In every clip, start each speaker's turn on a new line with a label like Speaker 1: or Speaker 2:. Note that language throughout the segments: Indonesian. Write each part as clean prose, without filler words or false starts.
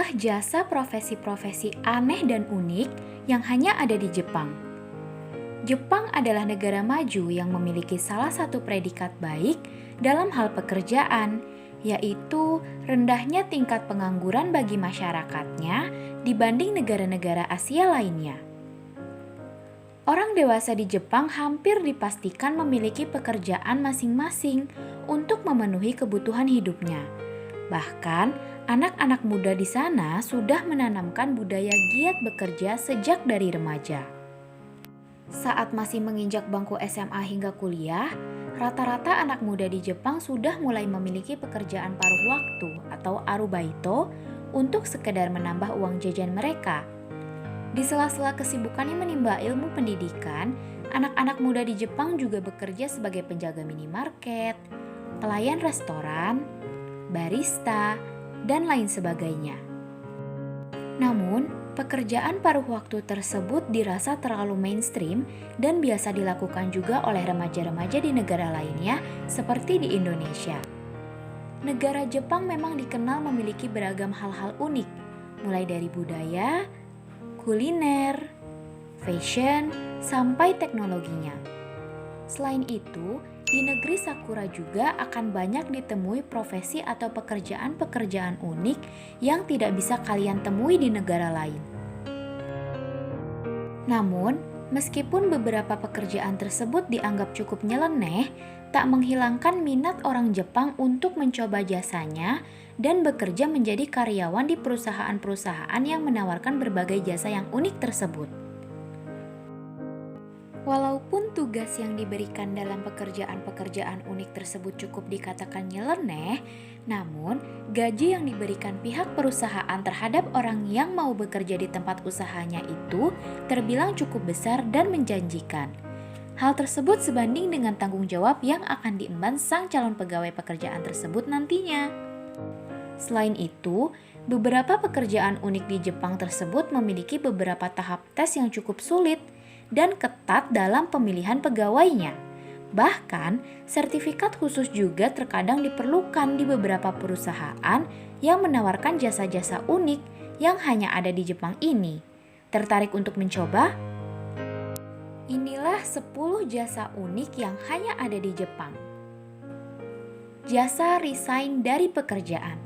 Speaker 1: adalah jasa profesi-profesi aneh dan unik yang hanya ada di Jepang. Jepang adalah negara maju yang memiliki salah satu predikat baik dalam hal pekerjaan, yaitu rendahnya tingkat pengangguran bagi masyarakatnya dibanding negara-negara Asia lainnya. Orang dewasa di Jepang hampir dipastikan memiliki pekerjaan masing-masing untuk memenuhi kebutuhan hidupnya. Bahkan, anak-anak muda di sana sudah menanamkan budaya giat bekerja sejak dari remaja. Saat masih menginjak bangku SMA hingga kuliah, rata-rata anak muda di Jepang sudah mulai memiliki pekerjaan paruh waktu atau arubaito untuk sekedar menambah uang jajan mereka. Di sela-sela kesibukannya menimba ilmu pendidikan, anak-anak muda di Jepang juga bekerja sebagai penjaga minimarket, pelayan restoran, barista, dan lain sebagainya. Namun, pekerjaan paruh waktu tersebut dirasa terlalu mainstream dan biasa dilakukan juga oleh remaja-remaja di negara lainnya seperti di Indonesia. Negara Jepang memang dikenal memiliki beragam hal-hal unik, mulai dari budaya, kuliner, fashion, sampai teknologinya. Selain itu, di negeri Sakura juga akan banyak ditemui profesi atau pekerjaan-pekerjaan unik yang tidak bisa kalian temui di negara lain. Namun, meskipun beberapa pekerjaan tersebut dianggap cukup nyeleneh, tak menghilangkan minat orang Jepang untuk mencoba jasanya dan bekerja menjadi karyawan di perusahaan-perusahaan yang menawarkan berbagai jasa yang unik tersebut. Walaupun tugas yang diberikan dalam pekerjaan-pekerjaan unik tersebut cukup dikatakan nyeleneh, namun gaji yang diberikan pihak perusahaan terhadap orang yang mau bekerja di tempat usahanya itu terbilang cukup besar dan menjanjikan. Hal tersebut sebanding dengan tanggung jawab yang akan diemban sang calon pegawai pekerjaan tersebut nantinya. Selain itu, beberapa pekerjaan unik di Jepang tersebut memiliki beberapa tahap tes yang cukup sulit dan ketat dalam pemilihan pegawainya. Bahkan, sertifikat khusus juga terkadang diperlukan di beberapa perusahaan yang menawarkan jasa-jasa unik yang hanya ada di Jepang ini. Tertarik untuk mencoba? Inilah 10 jasa unik yang hanya ada di Jepang. Jasa resign dari pekerjaan.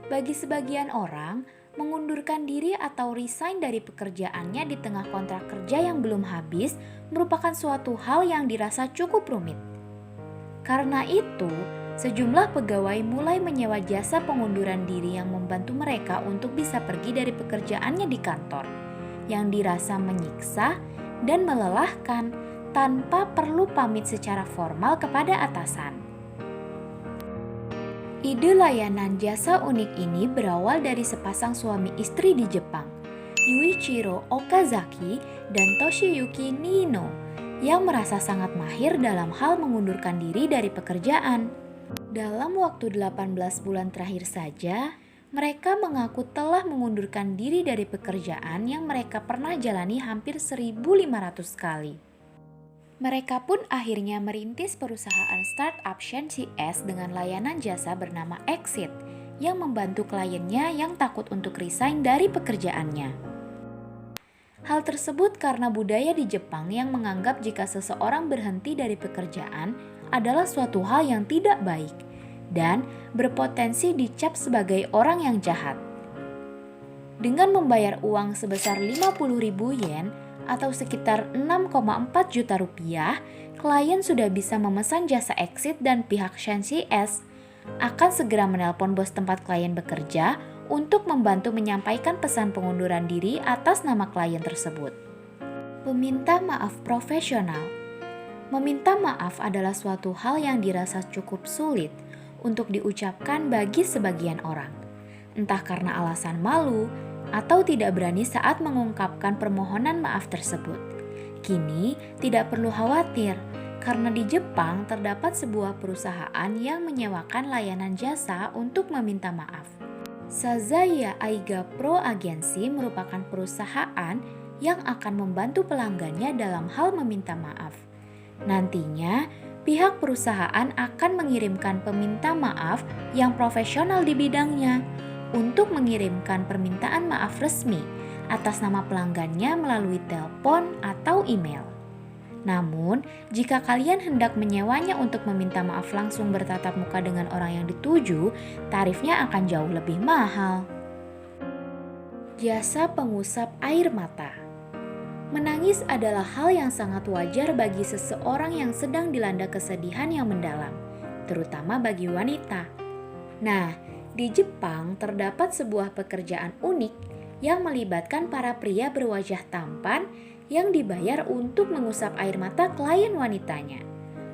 Speaker 1: Bagi sebagian orang, mengundurkan diri atau resign dari pekerjaannya di tengah kontrak kerja yang belum habis merupakan suatu hal yang dirasa cukup rumit. Karena itu, sejumlah pegawai mulai menyewa jasa pengunduran diri yang membantu mereka untuk bisa pergi dari pekerjaannya di kantor, yang dirasa menyiksa dan melelahkan tanpa perlu pamit secara formal kepada atasan. Ide layanan jasa unik ini berawal dari sepasang suami istri di Jepang, Yuichiro Okazaki dan Toshiyuki Niino, yang merasa sangat mahir dalam hal mengundurkan diri dari pekerjaan. Dalam waktu 18 bulan terakhir saja, mereka mengaku telah mengundurkan diri dari pekerjaan yang mereka pernah jalani hampir 1.500 kali. Mereka pun akhirnya merintis perusahaan startup Shensi S dengan layanan jasa bernama Exit yang membantu kliennya yang takut untuk resign dari pekerjaannya. Hal tersebut karena budaya di Jepang yang menganggap jika seseorang berhenti dari pekerjaan adalah suatu hal yang tidak baik dan berpotensi dicap sebagai orang yang jahat. Dengan membayar uang sebesar 50.000 yen atau sekitar 6,4 juta rupiah, klien sudah bisa memesan jasa Exit dan pihak Shensi S akan segera menelpon bos tempat klien bekerja untuk membantu menyampaikan pesan pengunduran diri atas nama klien tersebut. Meminta maaf profesional. Meminta maaf adalah suatu hal yang dirasa cukup sulit untuk diucapkan bagi sebagian orang, entah karena alasan malu atau tidak berani saat mengungkapkan permohonan maaf tersebut. Kini tidak perlu khawatir, karena di Jepang terdapat sebuah perusahaan yang menyewakan layanan jasa untuk meminta maaf. Sazaya Aiga Pro Agency merupakan perusahaan yang akan membantu pelanggannya dalam hal meminta maaf. Nantinya, pihak perusahaan akan mengirimkan peminta maaf yang profesional di bidangnya untuk mengirimkan permintaan maaf resmi atas nama pelanggannya melalui telepon atau email. Namun, jika kalian hendak menyewanya untuk meminta maaf langsung bertatap muka dengan orang yang dituju, tarifnya akan jauh lebih mahal. Jasa pengusap air mata. Menangis adalah hal yang sangat wajar bagi seseorang yang sedang dilanda kesedihan yang mendalam, terutama bagi wanita. Nah, di Jepang terdapat sebuah pekerjaan unik yang melibatkan para pria berwajah tampan yang dibayar untuk mengusap air mata klien wanitanya.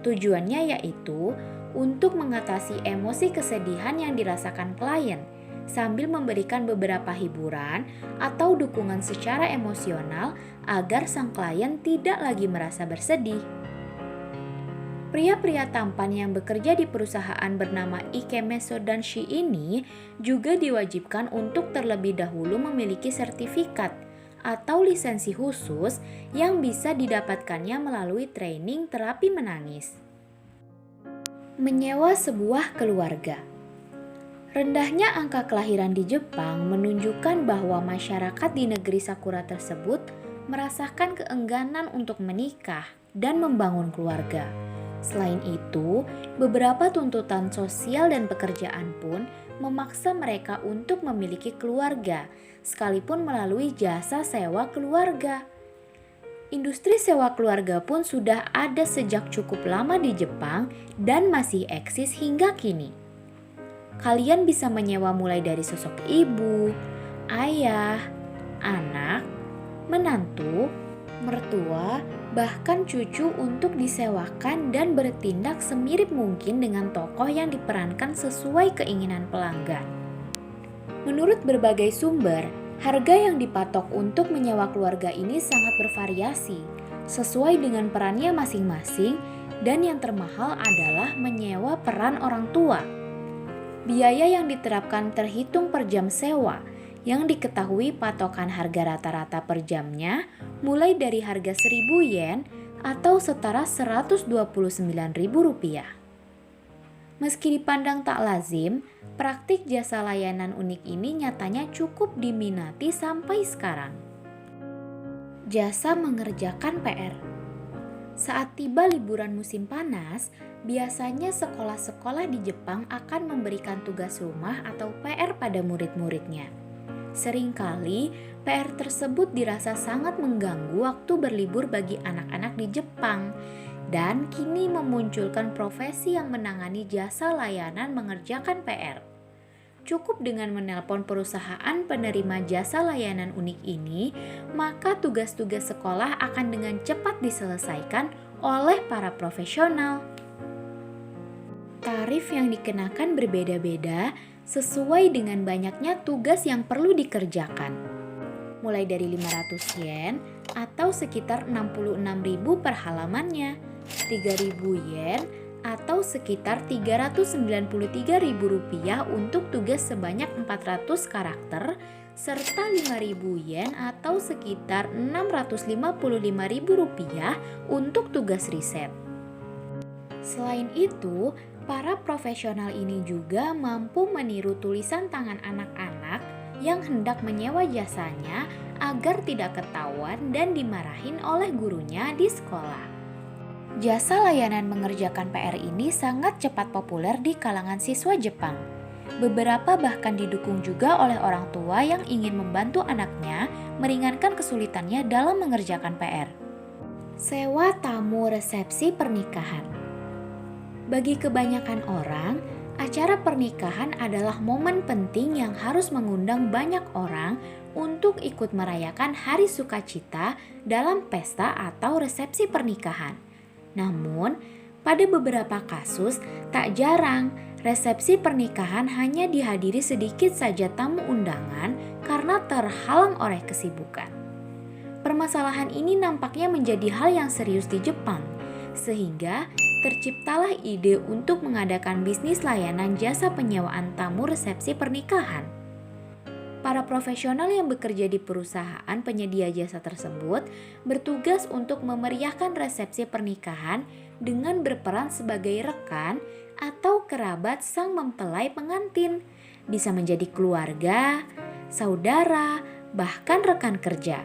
Speaker 1: Tujuannya yaitu untuk mengatasi emosi kesedihan yang dirasakan klien, sambil memberikan beberapa hiburan atau dukungan secara emosional agar sang klien tidak lagi merasa bersedih. Pria-pria tampan yang bekerja di perusahaan bernama Ikeme Sodanshi ini juga diwajibkan untuk terlebih dahulu memiliki sertifikat atau lisensi khusus yang bisa didapatkannya melalui training terapi menangis. Menyewa sebuah keluarga. Rendahnya angka kelahiran di Jepang menunjukkan bahwa masyarakat di negeri Sakura tersebut merasakan keengganan untuk menikah dan membangun keluarga. Selain itu, beberapa tuntutan sosial dan pekerjaan pun memaksa mereka untuk memiliki keluarga, sekalipun melalui jasa sewa keluarga. Industri sewa keluarga pun sudah ada sejak cukup lama di Jepang dan masih eksis hingga kini. Kalian bisa menyewa mulai dari sosok ibu, ayah, anak, menantu, mertua, bahkan cucu untuk disewakan dan bertindak semirip mungkin dengan tokoh yang diperankan sesuai keinginan pelanggan. Menurut berbagai sumber, harga yang dipatok untuk menyewa keluarga ini sangat bervariasi, sesuai dengan perannya masing-masing, dan yang termahal adalah menyewa peran orang tua. Biaya yang diterapkan terhitung per jam sewa, yang diketahui patokan harga rata-rata per jamnya mulai dari harga 1.000 yen atau setara Rp129.000. Meski dipandang tak lazim, praktik jasa layanan unik ini nyatanya cukup diminati sampai sekarang. Jasa mengerjakan PR. Saat tiba liburan musim panas, biasanya sekolah-sekolah di Jepang akan memberikan tugas rumah atau PR pada murid-muridnya. Seringkali, PR tersebut dirasa sangat mengganggu waktu berlibur bagi anak-anak di Jepang, dan kini memunculkan profesi yang menangani jasa layanan mengerjakan PR. Cukup dengan menelpon perusahaan penerima jasa layanan unik ini, maka tugas-tugas sekolah akan dengan cepat diselesaikan oleh para profesional. Tarif yang dikenakan berbeda-beda sesuai dengan banyaknya tugas yang perlu dikerjakan. Mulai dari 500 yen atau sekitar 66.000 per halamannya, 3.000 yen atau sekitar Rp393.000 untuk tugas sebanyak 400 karakter, serta 5.000 yen atau sekitar Rp655.000 untuk tugas riset. Selain itu, para profesional ini juga mampu meniru tulisan tangan anak-anak yang hendak menyewa jasanya agar tidak ketahuan dan dimarahin oleh gurunya di sekolah. Jasa layanan mengerjakan PR ini sangat cepat populer di kalangan siswa Jepang. Beberapa bahkan didukung juga oleh orang tua yang ingin membantu anaknya meringankan kesulitannya dalam mengerjakan PR. Sewa tamu resepsi pernikahan. Bagi kebanyakan orang, acara pernikahan adalah momen penting yang harus mengundang banyak orang untuk ikut merayakan hari sukacita dalam pesta atau resepsi pernikahan. Namun, pada beberapa kasus, tak jarang resepsi pernikahan hanya dihadiri sedikit saja tamu undangan karena terhalang oleh kesibukan. Permasalahan ini nampaknya menjadi hal yang serius di Jepang, sehingga terciptalah ide untuk mengadakan bisnis layanan jasa penyewaan tamu resepsi pernikahan. Para profesional yang bekerja di perusahaan penyedia jasa tersebut bertugas untuk memeriahkan resepsi pernikahan dengan berperan sebagai rekan atau kerabat sang mempelai pengantin. bisa menjadi keluarga, saudara, bahkan rekan kerja.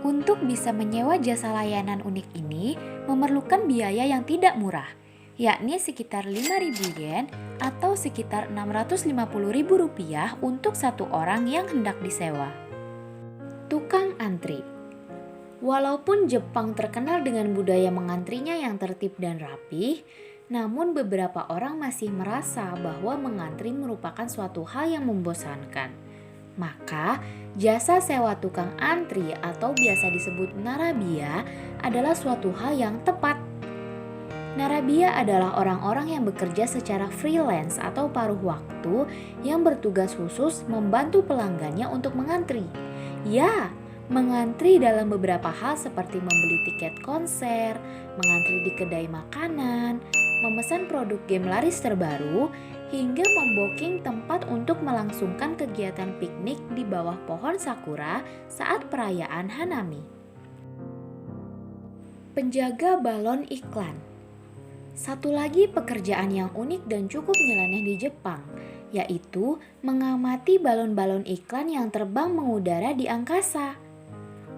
Speaker 1: Untuk bisa menyewa jasa layanan unik ini memerlukan biaya yang tidak murah, yakni sekitar 5.000 yen atau sekitar Rp650.000 untuk satu orang yang hendak disewa. Tukang antri. Walaupun Jepang terkenal dengan budaya mengantrinya yang tertib dan rapih, namun beberapa orang masih merasa bahwa mengantri merupakan suatu hal yang membosankan. Maka, jasa sewa tukang antri atau biasa disebut narabia adalah suatu hal yang tepat. Narabia adalah orang-orang yang bekerja secara freelance atau paruh waktu yang bertugas khusus membantu pelanggannya untuk mengantri. Ya, mengantri dalam beberapa hal seperti membeli tiket konser, mengantri di kedai makanan, memesan produk game laris terbaru, hingga membooking tempat untuk melangsungkan kegiatan piknik di bawah pohon sakura saat perayaan Hanami. Penjaga balon iklan. Satu lagi pekerjaan yang unik dan cukup nyeleneh di Jepang, yaitu mengamati balon-balon iklan yang terbang mengudara di angkasa.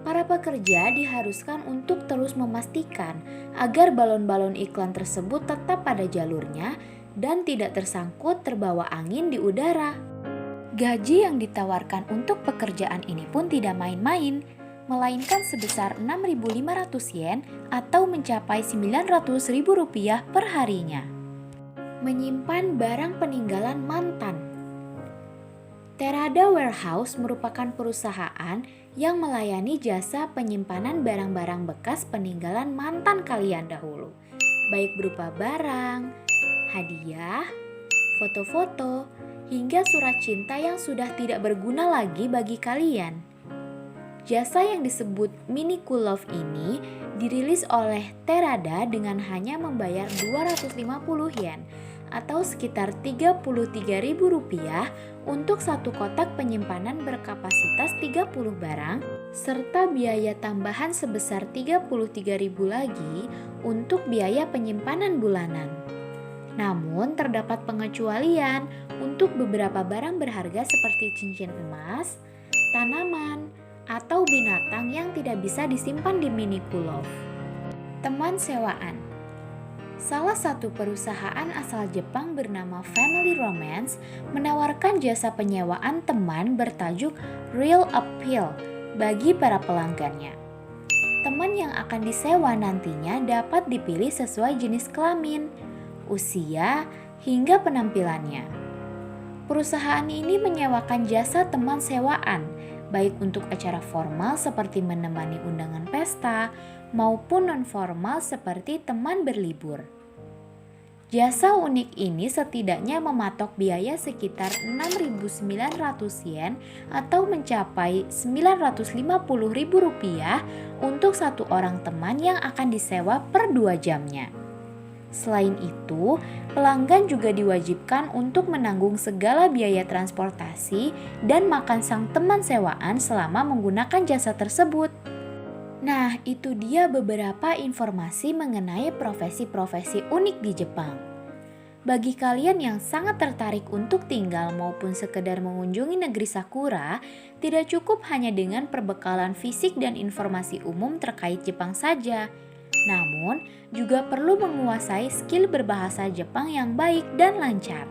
Speaker 1: Para pekerja diharuskan untuk terus memastikan agar balon-balon iklan tersebut tetap pada jalurnya dan tidak tersangkut terbawa angin di udara. Gaji yang ditawarkan untuk pekerjaan ini pun tidak main-main, melainkan sebesar 6.500 yen atau mencapai Rp900.000 per harinya. Menyimpan barang peninggalan mantan. Terada Warehouse merupakan perusahaan yang melayani jasa penyimpanan barang-barang bekas peninggalan mantan kalian dahulu, baik berupa barang, hadiah, foto-foto, hingga surat cinta yang sudah tidak berguna lagi bagi kalian. Jasa yang disebut Mini Cool Love ini dirilis oleh Terada dengan hanya membayar 250 yen atau sekitar Rp33.000 untuk satu kotak penyimpanan berkapasitas 30 barang serta biaya tambahan sebesar Rp33.000 lagi untuk biaya penyimpanan bulanan. Namun terdapat pengecualian untuk beberapa barang berharga seperti cincin emas, tanaman, atau binatang yang tidak bisa disimpan di Mini Cool Love. Teman sewaan. Salah satu perusahaan asal Jepang bernama Family Romance menawarkan jasa penyewaan teman bertajuk Real Appeal bagi para pelanggannya. Teman yang akan disewa nantinya dapat dipilih sesuai jenis kelamin, usia, hingga penampilannya. Perusahaan ini menyewakan jasa teman sewaan, baik untuk acara formal seperti menemani undangan pesta, maupun non-formal seperti teman berlibur. Jasa unik ini setidaknya mematok biaya sekitar 6.900 yen atau mencapai Rp950.000 untuk satu orang teman yang akan disewa per 2 jamnya. Selain itu, pelanggan juga diwajibkan untuk menanggung segala biaya transportasi dan makan sang teman sewaan selama menggunakan jasa tersebut. Nah, itu dia beberapa informasi mengenai profesi-profesi unik di Jepang. Bagi kalian yang sangat tertarik untuk tinggal maupun sekedar mengunjungi negeri Sakura, tidak cukup hanya dengan perbekalan fisik dan informasi umum terkait Jepang saja. Namun, juga perlu menguasai skill berbahasa Jepang yang baik dan lancar.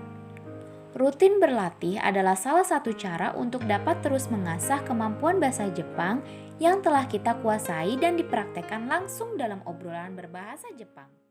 Speaker 1: Rutin berlatih adalah salah satu cara untuk dapat terus mengasah kemampuan bahasa Jepang yang telah kita kuasai dan dipraktekkan langsung dalam obrolan berbahasa Jepang.